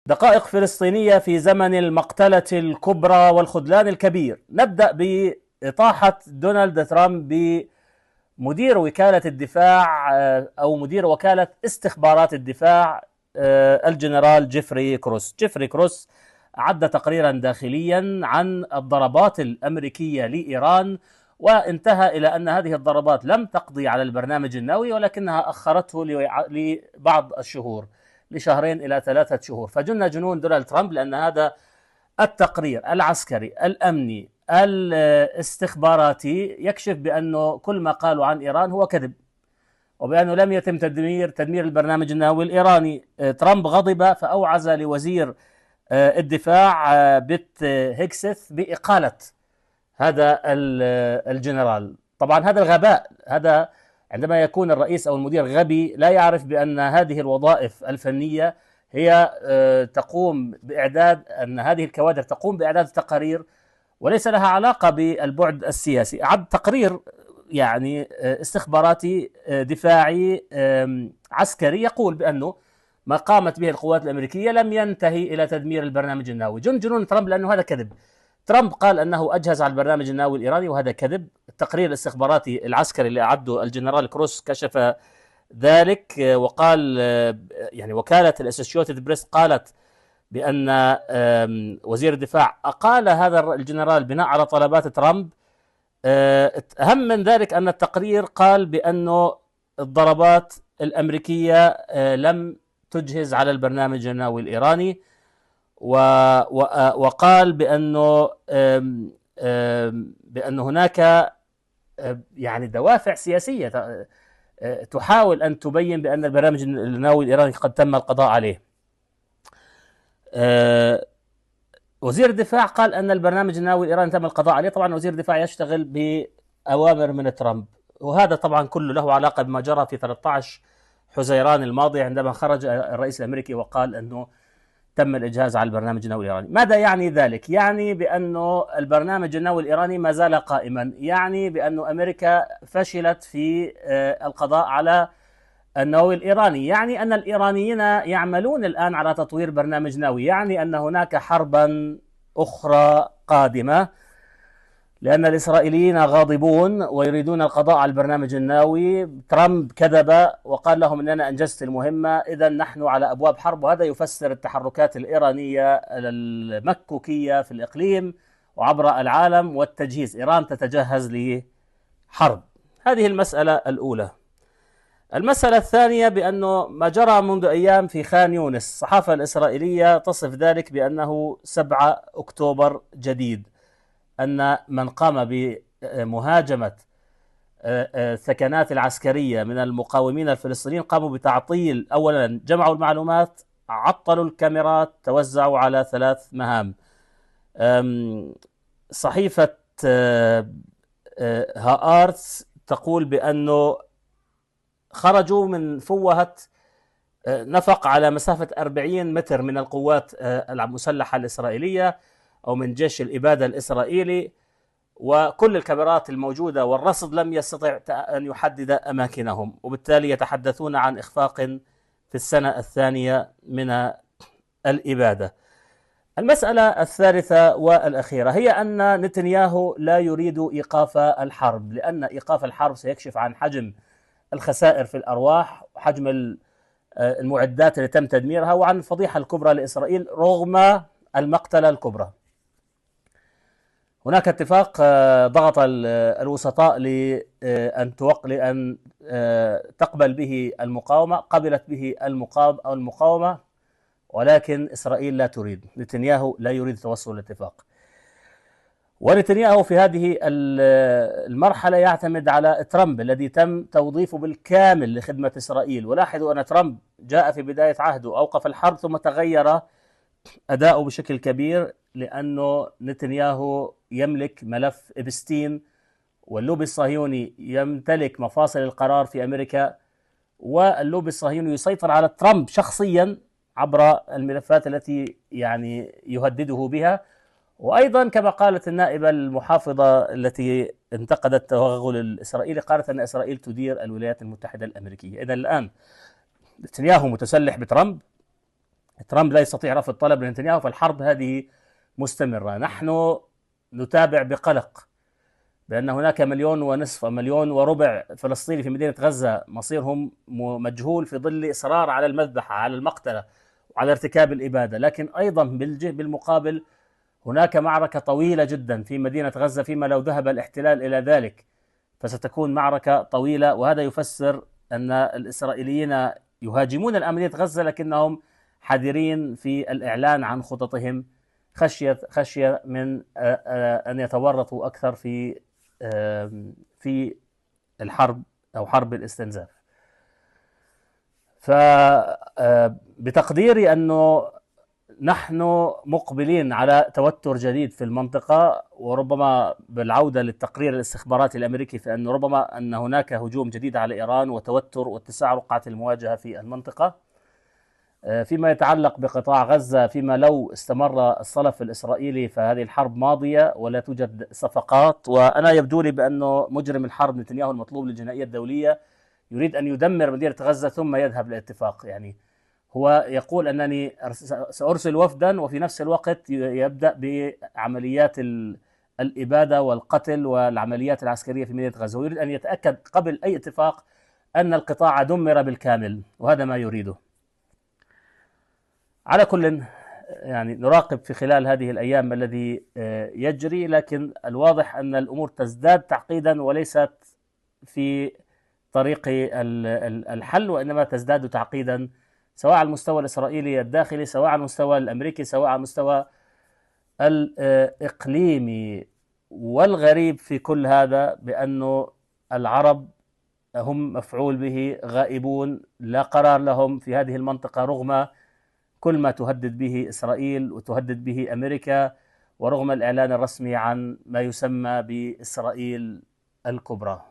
دقائق فلسطينية في زمن المقتلة الكبرى والخذلان الكبير. نبدأ بإطاحة دونالد ترامب بمدير وكالة الدفاع أو مدير وكالة استخبارات الدفاع الجنرال جيفري كروس. جيفري كروس أعد تقريرا داخليا عن الضربات الأمريكية لإيران، وانتهى إلى أن هذه الضربات لم تقضي على البرنامج النووي ولكنها أخرته لبعض الشهور، لشهرين إلى 3 شهور. فجن جنون دونالد ترامب لأن هذا التقرير العسكري الأمني الاستخباراتي يكشف بأنه كل ما قالوا عن إيران هو كذب، وبأنه لم يتم تدمير البرنامج النووي الإيراني. ترامب غضب فأوعز لوزير الدفاع بيت هيكسث بإقالة هذا الجنرال. طبعا هذا الغباء، هذا عندما يكون الرئيس أو المدير غبي لا يعرف بأن هذه الوظائف الفنية هي تقوم بإعداد، أن هذه الكوادر تقوم بإعداد تقارير وليس لها علاقة بالبعد السياسي. أعد تقرير يعني استخباراتي دفاعي عسكري يقول بأنه ما قامت به القوات الأمريكية لم ينتهي إلى تدمير البرنامج النووي. جنون ترامب لأنه هذا كذب. ترامب قال أنه أجهز على البرنامج النووي الإيراني وهذا كذب. التقرير الاستخباراتي العسكري اللي أعده الجنرال كروس كشف ذلك، وقال يعني وكالة الأسوشيتد بريس قالت بأن وزير الدفاع أقال هذا الجنرال بناء على طلبات ترامب. أهم من ذلك أن التقرير قال بأنه الضربات الأمريكية لم تجهز على البرنامج النووي الإيراني، وقال بأن هناك يعني دوافع سياسية تحاول أن تبين بأن البرنامج النووي الإيراني قد تم القضاء عليه. وزير الدفاع قال أن البرنامج النووي الإيراني تم القضاء عليه. طبعا وزير الدفاع يشتغل بأوامر من ترامب، وهذا طبعا كله له علاقة بما جرى في 13 حزيران الماضي عندما خرج الرئيس الأمريكي وقال أنه تم الإجهاز على البرنامج النووي الإيراني. ماذا يعني ذلك؟ يعني بأنه البرنامج النووي الإيراني ما زال قائما، يعني بأنه أمريكا فشلت في القضاء على النووي الإيراني، يعني أن الإيرانيين يعملون الآن على تطوير برنامج نووي، يعني أن هناك حربا أخرى قادمة، لأن الإسرائيليين غاضبون ويريدون القضاء على البرنامج النووي. ترامب كذب وقال لهم أننا أنجزت المهمة، إذا نحن على أبواب حرب، وهذا يفسر التحركات الإيرانية المكوكية في الإقليم وعبر العالم والتجهيز. إيران تتجهز لحرب. هذه المسألة الأولى. المسألة الثانية بأنه ما جرى منذ أيام في خان يونس، الصحافة الإسرائيلية تصف ذلك بأنه 7 أكتوبر جديد، أن من قام بمهاجمة الثكنات العسكرية من المقاومين الفلسطينيين قاموا بتعطيل، أولا جمعوا المعلومات، عطلوا الكاميرات، توزعوا على 3 مهام. صحيفة هآرتس تقول بأنه خرجوا من فوهة نفق على مسافة 40 متر من القوات المسلحة الإسرائيلية أو من جيش الإبادة الإسرائيلي، وكل الكاميرات الموجودة والرصد لم يستطع أن يحدد أماكنهم، وبالتالي يتحدثون عن إخفاق في السنة الثانية من الإبادة. المسألة الثالثة والأخيرة هي أن نتنياهو لا يريد إيقاف الحرب، لأن إيقاف الحرب سيكشف عن حجم الخسائر في الأرواح وحجم المعدات التي تم تدميرها وعن الفضيحة الكبرى لإسرائيل رغم المقتلة الكبرى. هناك اتفاق ضغط الوسطاء لأن تقبل به المقاومة، قبلت به المقاومة، ولكن إسرائيل لا تريد. نتنياهو لا يريد توصل الاتفاق، ونتنياهو في هذه المرحلة يعتمد على ترامب الذي تم توظيفه بالكامل لخدمة إسرائيل. ولاحظوا أن ترامب جاء في بداية عهده أوقف الحرب ثم تغير أداؤه بشكل كبير، لأنه نتنياهو يملك ملف إبستين، واللوبي الصهيوني يمتلك مفاصل القرار في أمريكا، واللوبي الصهيوني يسيطر على ترامب شخصيا عبر الملفات التي يعني يهدده بها. وأيضا كما قالت النائبة المحافظة التي انتقدت التوغل الإسرائيلي، قالت أن إسرائيل تدير الولايات المتحدة الأمريكية. إذن الآن نتنياهو متسلح بترامب، ترامب لا يستطيع رفض طلب نتنياهو، فالحرب هذه مستمرة. نحن نتابع بقلق بأن هناك 1.5 مليون أو 1.25 مليون فلسطيني في مدينة غزة مصيرهم مجهول في ظل إصرار على المذبحة، على المقتلة، وعلى ارتكاب الإبادة. لكن أيضا بالمقابل هناك معركة طويلة جدا في مدينة غزة، فيما لو ذهب الاحتلال إلى ذلك فستكون معركة طويلة. وهذا يفسر أن الإسرائيليين يهاجمون الآن مدينة غزة لكنهم حذرين في الإعلان عن خططهم، خشية من أن يتورطوا أكثر في الحرب أو حرب الاستنزاف. فبتقديري أنه نحن مقبلين على توتر جديد في المنطقة، وربما بالعودة للتقرير الاستخباراتي الأمريكي فإن ربما أن هناك هجوم جديد على إيران وتوتر واتساع رقعة المواجهة في المنطقة. فيما يتعلق بقطاع غزة، فيما لو استمر الصلف الإسرائيلي فهذه الحرب ماضية ولا توجد صفقات. وأنا يبدو لي بأنه مجرم الحرب نتنياهو المطلوب للجنائية الدولية يريد أن يدمر مدينة غزة ثم يذهب للاتفاق. يعني هو يقول أنني سأرسل وفدا وفي نفس الوقت يبدأ بعمليات الإبادة والقتل والعمليات العسكرية في مدينة غزة، ويريد أن يتأكد قبل أي اتفاق أن القطاع دمر بالكامل، وهذا ما يريده. على كل، يعني نراقب في خلال هذه الأيام ما الذي يجري، لكن الواضح أن الأمور تزداد تعقيدا وليست في طريق الحل، وإنما تزداد تعقيدا سواء على المستوى الإسرائيلي الداخلي، سواء على المستوى الأمريكي، سواء على المستوى الإقليمي. والغريب في كل هذا بأنه العرب هم مفعول به، غائبون، لا قرار لهم في هذه المنطقة رغم كل ما تهدد به إسرائيل وتهدد به أمريكا، ورغم الإعلان الرسمي عن ما يسمى بإسرائيل الكبرى.